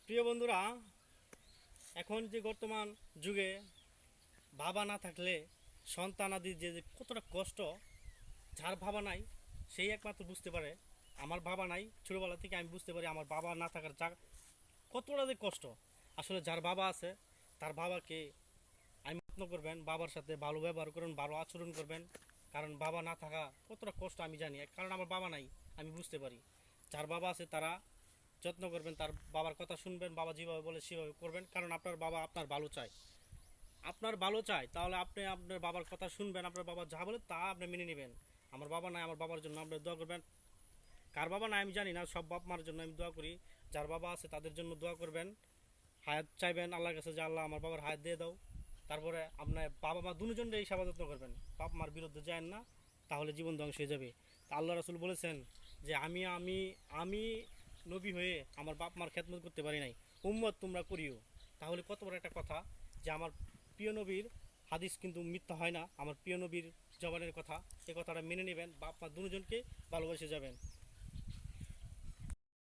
প্রিয় বন্ধুরা, এখন যে বর্তমান যুগে বাবা না থাকলে সন্তানাদির যে কতটা কষ্ট, যার বাবা নাই সেই একমাত্র বুঝতে পারে। আমার বাবা নাই, ছোটোবেলা থেকে আমি বুঝতে পারি আমার বাবা না থাকার কতটা যে কষ্ট। আসলে যার বাবা আছে তার বাবাকে আমি যত্ন করবেন, বাবার সাথে ভালো ব্যবহার করবেন, ভালো আচরণ করবেন। কারণ বাবা না থাকা কতটা কষ্ট আমি জানি, কারণ আমার বাবা নাই, আমি বুঝতে পারি। যার বাবা আছে তারা যত্ন করবেন, তার বাবার কথা শুনবেন, বাবা যেভাবে বলে সেভাবে করবেন। কারণ আপনার বাবা আপনার ভালো চায়, আপনার ভালো চায়, তাহলে আপনি আপনার বাবার কথা শুনবেন, আপনার বাবা যা বলে তা আপনি মেনে নেবেন। আমার বাবা নাই, আমার বাবার জন্য আপনি দোয়া করবেন। কার বাবা নাই আমি জানি না, সব বাপ মার জন্য আমি দোয়া করি। যার বাবা আছে তাদের জন্য দোয়া করবেন, হায়াত চাইবেন আল্লাহর কাছে যে আল্লাহ আমার বাবার হায়াত দিয়ে দাও। তারপরে আপনার বাবা মা দুজনের এই সেবা যত্ন করবেন, বাপ মার বিরুদ্ধে যায় না, তাহলে জীবন ধ্বংস হয়ে যাবে। তা আল্লাহ রাসূল বলেছেন যে আমি আমি আমি নবী হয়ে আমার বাপ মার খেদমত করতে পারি নাই, উম্মত তোমরা করিও। তাহলে কত বড় একটা কথা যে আমার প্রিয় নবীর হাদিস কিন্তু মিথ্যা হয় না, আমার প্রিয় নবীর জবানের কথা, এই কথাটা মেনে নেবেন, বাপ মা দুজনকে ভালোবেসে যাবেন।